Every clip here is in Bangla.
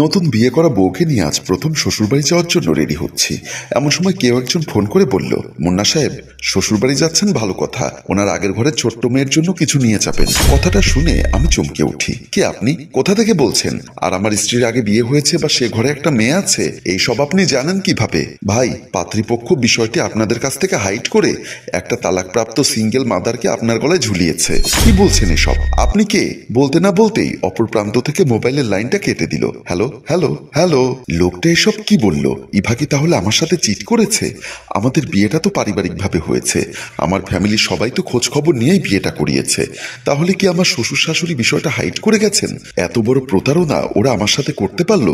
নতুন বিয়ে করা বউকে নিয়ে আজ প্রথম শ্বশুরবাড়ি যাওয়ার জন্য রেডি হচ্ছি। এমন সময় কেউ একজন ফোন করে বলল, মুন্না সাহেব শ্বশুরবাড়ি যাচ্ছেন, ভালো কথা, ওনার আগের ঘরে ছোট্ট মেয়ের জন্য কিছু নিয়ে যাবেন। কথাটা শুনে আমি চমকে উঠি। কে আপনি? কোথা থেকে বলছেন? আর আমার স্ত্রীর আগে বিয়ে হয়েছে বা সে ঘরে একটা মেয়ে আছে, এইসব আপনি জানেন কিভাবে? ভাই, পাত্রীপক্ষ বিষয়টি আপনাদের কাছ থেকে হাইড করে একটা তালাকপ্রাপ্ত সিঙ্গেল মাদারকে আপনার গলায় ঝুলিয়েছে। কি বলছেন এসব? আপনি কে? বলতে না বলতেই অপর প্রান্ত থেকে মোবাইলের লাইনটা কেটে দিল। Hello hello hello. লোকটা এসব কি বলল? ইভা কি তাহলে আমার সাথে চিট করেছে? আমাদের বিয়েটা তো পারিবারিকভাবে হয়েছে, আমার ফ্যামিলির সবাই তো খোঁজ খবর নিয়েই বিয়েটা করিয়েছে। তাহলে কি আমার শ্বশুর শাশুড়ি বিষয়টা হাইড করে গেছেন? এত বড় প্রতারণা ওরা আমার সাথে করতে পারলো?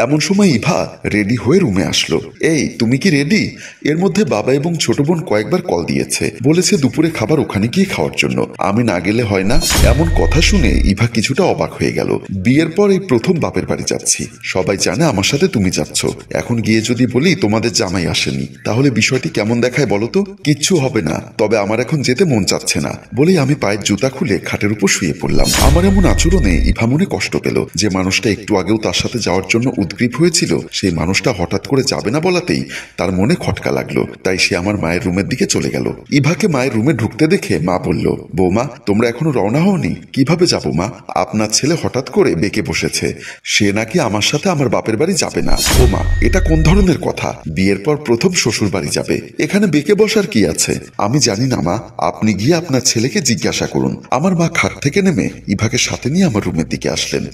এমন সময় ইভা রেডি হয়ে রুমে আসলো। এই, তুমি কি রেডি? এর মধ্যে বাবা এবং ছোট বোন কয়েকবার কল দিয়েছে, বলেছে দুপুরে খাবার ওখানে গিয়ে খাওয়ার জন্য। আমি না গেলে হয় না? এমন কথা শুনে ইভা কিছুটা অবাক হয়ে গেল। বিয়ের পর এই প্রথম বাপের বাড়ি যাচ্ছি, সবাই জানে আমার সাথে তুমি যাচ্ছ। এখন গিয়ে যদি বলি তোমাদের জামাই আসেনি, তাহলে বিষয়টি কেমন দেখায় বলো তো? কিচ্ছু হবে না, তবে আমার এখন যেতে মন চাচ্ছে না বলেই আমি পায়ের জুতা খুলে খাটের উপর শুয়ে পড়লাম। আমার এমন আচরণে ইভা মনে কষ্ট পেল। যে মানুষটা একটু আগেও তার সাথে যাওয়ার জন্য উদ্গ্রীব হয়েছিল, সেই মানুষটা হঠাৎ করে যাবে না বলাতেই তার মনে খটকা লাগলো। তাই সে আমার মায়ের রুমের দিকে চলে গেল। ইভাকে মায়ের রুমে ঢুকতে দেখে মা বলল, বৌমা তোমরা এখনো রওনা হওনি? কিভাবে যাবো মা? আপনার ছেলে হঠাৎ করে বেঁকে বসেছে, সে নাকি আমার সাথে আমার বাপের বাড়ি যাবে না। ও মা, এটা কোন ধরনের কথা? বিয়ের পর প্রথম শ্বশুর বাড়ি যাবে, এখানে বেঁকে বসার কি আছে? আমি জানি না মা, আপনি গিয়ে আপনার ছেলেকে জিজ্ঞাসা করুন। আমার মা খাট থেকে নেমে ইভাকে সাথে নিয়ে আমার রুমের দিকে আসলেন।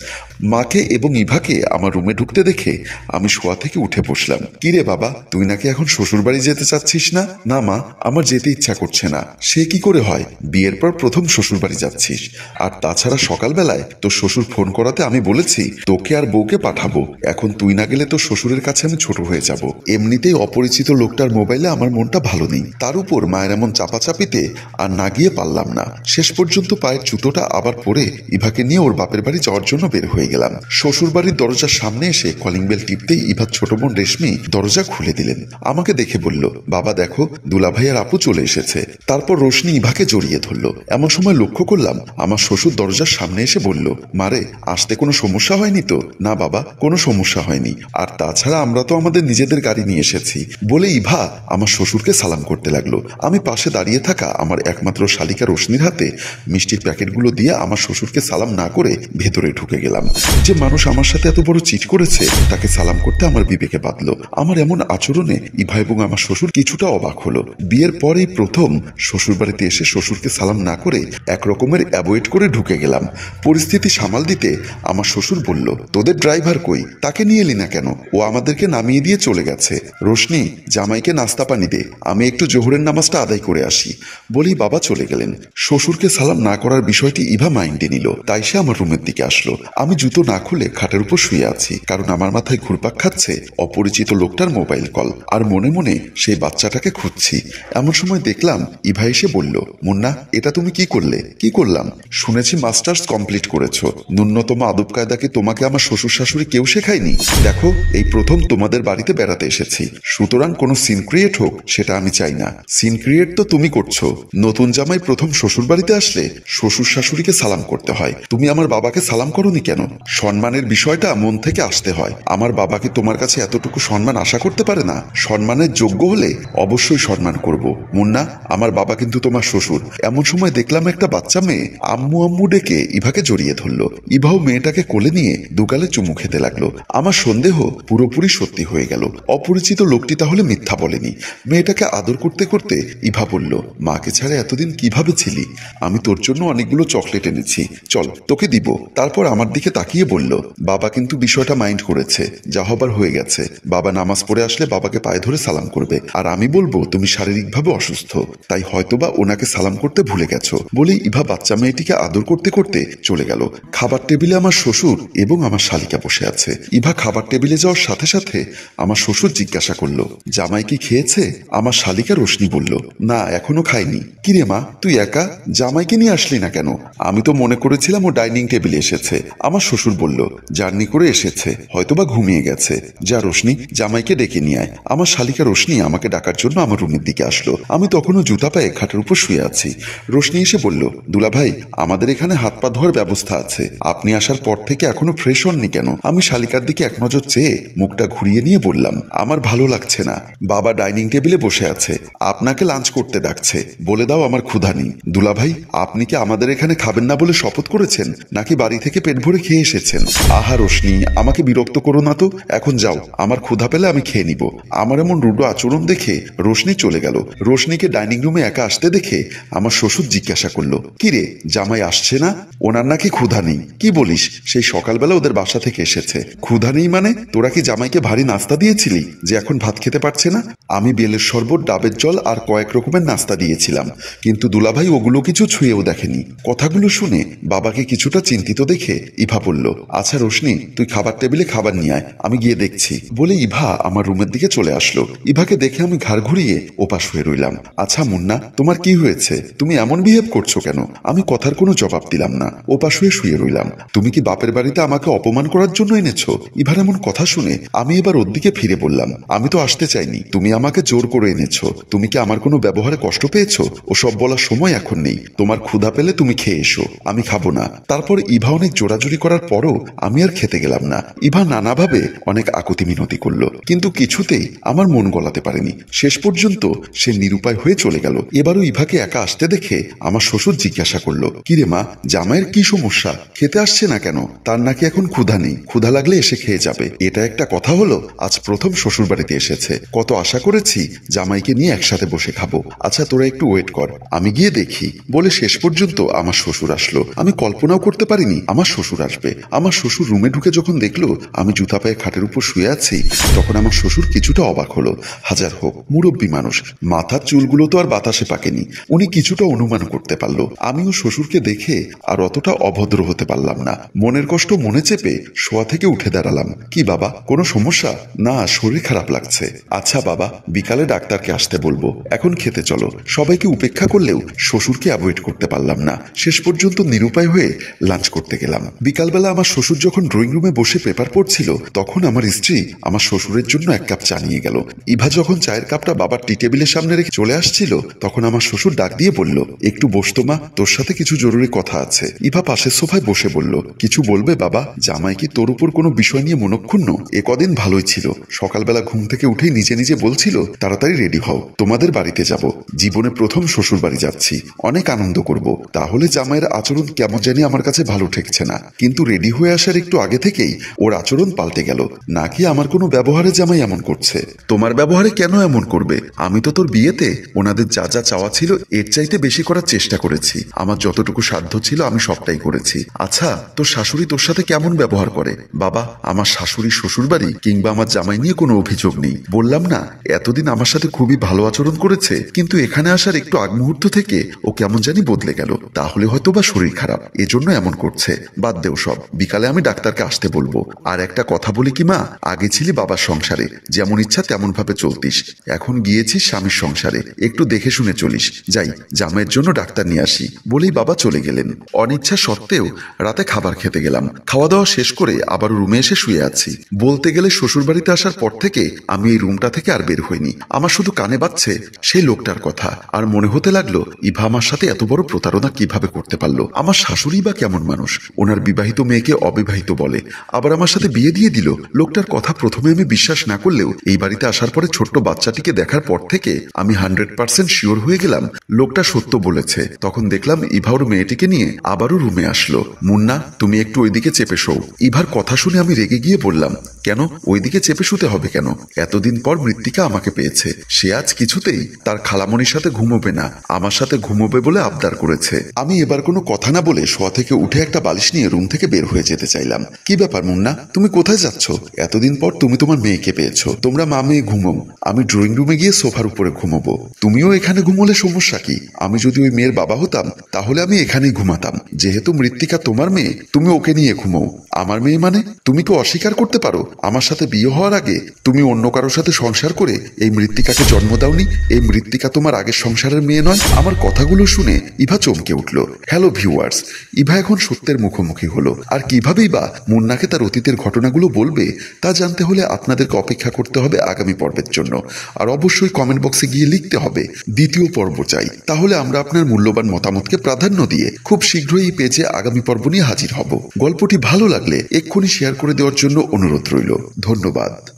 মাকে এবং ইভাকে আমার রুমে ঢুকতে দেখে আমি শোয়া থেকে উঠে বসলাম। কিরে বাবা, তুই নাকি এখন শ্বশুর বাড়ি যেতে চাচ্ছিস না? না মা, আমার যেতে ইচ্ছা করছে না। সে কি করে হয়? বিয়ের পর প্রথম শ্বশুর বাড়ি যাচ্ছিস, আর তাছাড়া সকালবেলায় তোর শ্বশুর ফোন করাতে আমি বলেছি তোকে আর বউকে পাঠাবো। এখন তুই না গেলে তো শ্বশুরের কাছে আমি ছোট হয়ে যাব। এমনিতেই অপরিচিত লোকটার মোবাইলে আমার মনটা ভালো নেই, তার উপর মায়ের এমন চাপাচাপিতে আর না গিয়ে পারলাম না। শেষ পর্যন্ত পায়ের জুতোটা আবার পরে ইভাকে নিয়ে ওর বাপের বাড়ি যাওয়ার জন্য বের হয়ে গেলাম। শ্বশুর বাড়ির দরজার সামনে এসে কলিং বেল টিপতেই ইভার ছোট বোন রেশমি দরজা খুলে দিলেন। আমাকে দেখে বলল, বাবা দেখো, দুলাভাই আর আপু চলে এসেছে। তারপর রোশনি ইভাকে জড়িয়ে ধরলো। এমন সময় লক্ষ্য করলাম আমার শ্বশুর দরজার সামনে এসে বলল, মারে আসতে কোনো সমস্যা হয়নি তো? না বাবা, কোনো সমস্যা হয়নি, আর তাছাড়া আমরা তো আমাদের নিজেদের গাড়ি নিয়ে এসেছি বলে ইভা আমার শ্বশুরকে সালাম করতে লাগলো। আমি পাশে দাঁড়িয়ে থাকা আমার একমাত্র শালিকা রোশনির হাতে মিষ্টির প্যাকেটগুলো দিয়ে আমার শ্বশুরকে সালাম না করে ভেতরে ঢুকে গেলাম। যে মানুষ আমার সাথে এত বড় চিট করেছে তাকে সালাম করতে আমার বিবেকে বাঁধলো। আমার এমন আচরণে ইভা এবং আমার শ্বশুর কিছুটা অবাক হলো। বিয়ের পরেই প্রথম শ্বশুর বাড়িতে এসে শ্বশুরকে সালাম না করে এক রকমের অ্যাভয়েড করে ঢুকে গেলাম। পরিস্থিতি সামাল দিতে আমার শ্বশুর বলল, তোদের ড্রাইভার কই? তাকে নিয়ে এলি না কেন? ও আমাদেরকে নামিয়ে দিয়ে চলে গেছে। রোশনি, জামাইকে নাস্তা পানি দে, আমি একটু জোহরের নামাজটা আদায় করে আসি বলেই বাবা চলে গেলেন। শ্বশুরকে সালাম না করার বিষয়টি ইভা মাইন্ডে নিল, তাই সে আমার রুমের দিকে আসলো। আমি জুতো না খুলে খাটের উপর শুয়ে আছি, কারণ আমার মাথায় ঘুরপাক খাচ্ছে অপরিচিত লোকটার মোবাইল কল, আর মনে মনে সেই বাচ্চাটাকে খুঁজছি। এমন সময় দেখলাম ইভা এসে বলল, মুন্না এটা তুমি কি করলে? কি করলাম? শুনেছি মাস্টার্স কমপ্লিট করেছো, ন্যূনতম আদব কায়দা কি তোমাকে আমার শ্বশুর শাশুড়ি কেউ শেখায়নি? দেখো, এই প্রথম তোমাদের বাড়িতে বেড়াতে এসেছি, সুতরাং কোনো সিন ক্রিয়েট হোক সেটা আমি চাই না। সিন ক্রিয়েট তো তুমি করছো। নতুন জামাই প্রথম শ্বশুর বাড়িতে আসলে শ্বশুর শাশুড়িকে সালাম করতে হয়, তুমি আমার বাবাকে সালাম করোনি কেন? সম্মানের বিষয়টা মন থেকে আসতে হয়। আমার বাবাকে তোমার কাছে এতটুকু সম্মান আশা করতে পারে না? সম্মানের যোগ্য হলে অবশ্যই সম্মান করব। মুন্না, আমার বাবা কিন্তু তোমার শ্বশুর। এমন সময় দেখলাম একটা বাচ্চা মেয়ে আম্মু আম্মু ডেকে ইভাকে জড়িয়ে ধরলো। ইভাও মেয়েটাকে কোলে নিয়ে দুগালে চুমু খেতে লাগলো। আমার সন্দেহ পুরোপুরি সত্যি হয়ে গেল, অপরিচিত লোকটি তাহলে মিথ্যা বলেনি। মেয়েটাকে আদর করতে করতে ইভা বলল, মাকে ছাড়া এতদিন কিভাবে ছিলি? আমি তোর জন্য অনেকগুলো চকলেট এনেছি, চল তোকে দিব। তারপর আমার দিকে তাকিয়ে বলল, বাবা কিন্তু বিষয়টা মাইন্ড করেছে, যা হবার হয়ে গেছে। বাবা নামাজ পড়ে আসলে বাবাকে পায়ে ধরে সালাম করবে, আর আমি বলবো তুমি শারীরিকভাবে অসুস্থ, তাই হয়তোবা ওনাকে সালাম করতে ভুলে গেছো। বলেই ইভা বাচ্চা মেয়েটিকে আদর করতে করতে চলে গেল। খাবার টেবিলে আমার শ্বশুর এবং আমার শালিকা বসে আছে। ইভা খাবার টেবিলে যাওয়ার সাথে সাথে আমার শ্বশুর জিজ্ঞাসা করলো, জামাই কি খেয়েছে? আমার শালিকা রোশনি বলল, না এখনো খাইনি। কিরে মা, তুই একা? জামাইকে নিয়ে আসলি না কেন? আমি তো মনে করেছিলাম ও ডাইনিং টেবিলে এসেছে। আমার শ্বশুর বলল, জার্নি করে এসেছে, হয়তোবা ঘুমিয়ে গেছে। যা রোশনি, জামাইকে ডেকে নিয়ে আয়। আমার শালিকা রোশনি আমাকে ডাকার জন্য আমার রুমের দিকে আসলো। আমি তখনও জুতা পায়ে খাটের উপর শুয়ে আছি। রোশনি এসে বলল, দুলা ভাই, আমাদের এখানে হাত পা ধোয়ার ব্যবস্থা আছে, আপনি আসার পর থেকে এখনো ফ্রেশ হননি কেন? আমি শালিকার দিকে এক নজর চেয়ে মুখটা ঘুরিয়ে নিয়ে বললাম, আমার ভালো লাগছে না। বাবা ডাইনিং টেবিলে বসে আছে, আপনাকে লাঞ্চ করতে ডাকছে, বলে দাও আমার ক্ষুধা নেই। দুলাভাই, আপনি কি আমাদের এখানে খাবেন না বলে শপথ করেছেন, নাকি বাড়ি থেকে পেট ভরে খেয়ে এসেছেন? আহা রোশনি, আমাকে বিরক্ত করো না তো, এখন যাও, আমার ক্ষুধা পেলে আমি খেয়ে নিব। আমার এমন রুডো আচরণ দেখে রোশনি চলে গেল। রোশনিকে ডাইনিং রুমে একা আসতে দেখে আমার শ্বশুর জিজ্ঞাসা করলো, কিরে জামাই আসছে না? ওনার নাকি ক্ষুধা নেই। কি বলিস? সেই সকালবেলা ওদের বাসা থেকে এসেছে। ক্ষুধা নেই মানে? তোরা কি জামাইকে ভারী নাস্তা দিয়েছিলি যে এখন ভাত খেতে পারছে না? আমি বেলের শরবত, ডাবের জল আর কয়েক রকমের নাস্তা দিয়েছিলাম, কিন্তু দুলাভাই ওগুলো কিছু ছুঁয়েও দেখেনি। কথাগুলো শুনে বাবাকে কিছুটা চিন্তিত দেখে ইভা বলল, আচ্ছা রোশনি, তুই খাবার টেবিলে খাবার নিয়ে আয়, আমি গিয়ে দেখছি। বলে ইভা আমার রুমের দিকে চলে আসলো। ইভাকে দেখে আমি ঘাড় ঘুরিয়ে ওপাশ হয়ে রইলাম। আচ্ছা মুন্না, তোমার কি হয়েছে? তুমি এমন বিহেভ করছো কেন? আমি কথার কোনো জবাব দিলাম না, ওপাশ হয়ে শুয়ে রইলাম। তুমি কি বাপের বাড়িতে আমাকে অপমান করার জন্য এনেছো? ইভার এমন কথা শুনে আমি এবার ওর দিকে ফিরে বললাম, আমি তো আসতে চাইনি, তুমি আমাকে জোর করে এনেছো। তুমি কি আমার কোনো ব্যবহারে কষ্ট পেয়েছো? ওসব বলার সময় এখন নেই। তোমার ক্ষুধা পেলে তুমি খেয়ে এসো, আমি খাবো না। তারপর ইভা অনেক জোরাজুরি করার পরও আমি আর খেতে গেলাম না। ইভা নানাভাবে অনেক আকুতি মিনতি করলো, কিন্তু কিছুতেই আমার মন গলাতে পারেনি। শেষ পর্যন্ত সে নিরুপায় হয়ে চলে গেল। এবারও ইভাকে একা আসতে দেখে আমার শ্বশুর জিজ্ঞাসা করলো, কিরে মা, জামাইয়ের কি সমস্যা? খেতে আসছে না কেন? তার নাকি এখন ক্ষুধা নেই, ক্ষুধা লাগলে এসে খেয়ে যাবে। এটা একটা কথা হলো? আজ প্রথম শ্বশুর বাড়িতে এসেছে, কত আশা করেছি জামাইকে নিয়ে একসাথে বসে খাবো। আচ্ছা তোরা একটু ওয়েট কর, আমি গিয়ে দেখি। বলে শেষ পর্যন্ত আমার শ্বশুর আসলো। আমি কল্পনাও করতে পারিনি আমার শ্বশুর আসবে। আমার শ্বশুর রুমে ঢুকে যখন দেখলো আমি জুতা পায়ে খাটের উপর শুয়ে আছি, তখন আমার শ্বশুর কিছুটা অবাক হলো। হাজার হোক, মুরব্বী মানুষ, মাথার চুলগুলো তো আর বাতাসে পাকেনি। উনি কিছুটা অনুমান করতে পারলো। আমিও শ্বশুরকে দেখে আর অতটা অভদ্র হতে পারলাম না। মনের কষ্ট মনে চেপে শোয়া থেকে উঠে দাঁড়ালাম। কি বাবা, কোনো সমস্যা? না, শরীর খারাপ লাগছে। আচ্ছা বাবা, বিকালে ডাক্তারকে আসতে বলবো, এখন খেতে চলো। সবাইকে উপেক্ষা করলেও শ্বশুরকে অ্যাভয়েড করতে পারলাম না। শেষ পর্যন্ত নিরুপায় হয়ে লাঞ্চ করতে গেলাম। বিকালবেলা আমার শ্বশুর যখন ড্রয়িং রুমে বসে পেপার পড়ছিল, তখন আমার স্ত্রী আমার শ্বশুরের জন্য এক কাপ চা নিয়ে গেল। ইভা যখন চায়ের কাপটা বাবার টি টেবিলের সামনে রেখে চলে আসছিল, তখন আমার শ্বশুর ডাক দিয়ে বলল, একটু বসতো মা, তোর সাথে কিছু জরুরি কথা আছে। ইভা পাশের সোফায় বসে বলল, কিছু বলবে বাবা? জামাই কি তোর উপর কোনো বিষয় নিয়ে মনক্ষুণ্ণ? এ কদিন ভালোই ছিল, সকালবেলা ঘুম থেকে উঠেই নিজে নিজে বলছিল তাড়াতাড়ি রেডি হও, তোমাদের বাড়িতে যাব, জীবনে প্রথম শ্বশুর বাড়ি যাচ্ছি, অনেক আনন্দ করব। তাহলে জামাইয়ের আচরণ কেমন জানি আমার কাছে ভালো ঠেকছে না। কিন্তু রেডি হয়ে আসার একটু আগে থেকেই ওর আচরণ পাল্টে গেল। নাকি আমার কোনো ব্যবহারে জামাই এমন করছে? তোমার ব্যবহারে কেন এমন করবে? আমি তো তোর বিয়েতে ওনাদের যা যা চাওয়া ছিল এর চাইতে বেশি করার চেষ্টা করেছি। আমার যতটুকু সাধ্য ছিল আমি সবটাই করেছি। আচ্ছা, তোর শাশুড়ি তোর সাথে কেমন ব্যবহার করে? বাবা, আমার শাশুড়ি শ্বশুর বাড়ি কিংবা আমার জামাই নিয়ে কোনো অভিযোগ নেই। বললাম না, এতদিন আমার সাথে খুবই ভালো আচরণ করেছে, কিন্তু এখানে আসার একটু আগ মুহূর্ত থেকে ও কেমন জানি বদলে গেল। তাহলে হয়তো বা শরীর খারাপ, এজন্য এমন করছে। বাদ দেও সব, বিকালে আমি ডাক্তারকে আসতে বলবো। আর একটা কথা বলি কি মা, আগে ছিলি বাবার সংসারে, যেমন ইচ্ছা তেমন ভাবে চলতিস, এখন গিয়েছিস স্বামীর সংসারে, একটু দেখে শুনে চলিস। যাই, জামাইয়ের জন্য ডাক্তার নিয়ে আসি। বলেই বাবা চলে গেলেন। অনিচ্ছা সত্ত্বেও রাতে খাবার খেতে গেলাম। খাওয়া দাওয়া শেষ করে আবার রুমে এসে শুয়ে আছি। বলতে গেলে শ্বশুর বাড়িতে আসার পর থেকে আমি এই রুমটা থেকে আর বের হইনি। আমার শুধু কানে বাজছে সেই লোকটার কথা, আর মনে হতে লাগলো ইভা আমার সাথে এত বড় প্রতারণা কিভাবে করতে পারলো। আমার শাশুড়ি বা কেমন মানুষ, ওনার বিবাহিত মেয়েকে অবিবাহিত বলে, আবার আমার সাথে বিয়ে দিয়ে দিল। লোকটার কথা প্রথমে আমি বিশ্বাস না করলেও এই বাড়িতে আসার পরে ছোট্ট বাচ্চাটিকে দেখার পর থেকে আমি 100% শিওর হয়ে গেলাম লোকটা সত্য বলেছে। তখন দেখলাম ইভা ওর মেয়েটিকে নিয়ে আবারও রুমে আসলো। মুন্না, তুমি একটু ওইদিকে চেপে শোও। ইভার কথা শুনে আমি রেগে গিয়ে বললাম, কেন ওইদিকে চেপে শুতে হবে কেন? এতদিন পর মৃত্তিকা আমাকে পেয়েছে, সে আজ কিছুতেই তার খালামণির সাথে ঘুমোবে না, আমার সাথে ঘুমোবে বলে আবদার করেছে। আমি এবার কোনো কথা না বলে শোয়া থেকে উঠে একটা বালিশ নিয়ে রুম থেকে বের হয়ে যেতে চাইলাম। কি ব্যাপার মুন্না, তুমি কোথায় যাচ্ছ? এতদিন পর তুমি তোমার মেয়েকে পেয়েছো, তোমরা মা মেয়ে ঘুমো, আমি ড্রয়িং রুমে গিয়ে সোফার উপরে ঘুমোবো। তুমিও এখানে ঘুমোলে সমস্যা কি? আমি যদি ওই মেয়ের বাবা হতাম তাহলে আমি এখানেই ঘুমাতাম। যেহেতু মৃত্তিকা তোমার মেয়ে, তুমি ওকে নিয়ে ঘুমো। আমার মেয়ে মানে? তুমি কি অস্বীকার করতে পারো আমার সাথে বিয়ে হওয়ার আগে তুমি অন্য কারোর সাথে সংসার করে এই মৃত্তিকাকে জন্ম দাওনি? এই মৃত্তিকা তোমার আগের সংসারের মেয়ে নয়? আমার কথাগুলো শুনে ইভা চমকে উঠল। হ্যালো ভিউয়ার্স, ইভা এখন সত্যের মুখোমুখি হলো। আর কিভাবেই বা মুন্নাকে তার অতীতের ঘটনাগুলো বলবে তা জানতে হলে আপনাদেরকে অপেক্ষা করতে হবে আগামী পর্বের জন্য। আর অবশ্যই কমেন্ট বক্সে গিয়ে লিখতে হবে দ্বিতীয় পর্ব চাই। তাহলে আমরা আপনার মূল্যবান মতামতকে প্রাধান্য দিয়ে খুব শীঘ্রই এই পেজে আগামী পর্ব নিয়ে হাজির হব। গল্পটি ভালো লাগলে এক্ষুনি শেয়ার করে দেওয়ার জন্য অনুরোধ রইল। ধন্যবাদ।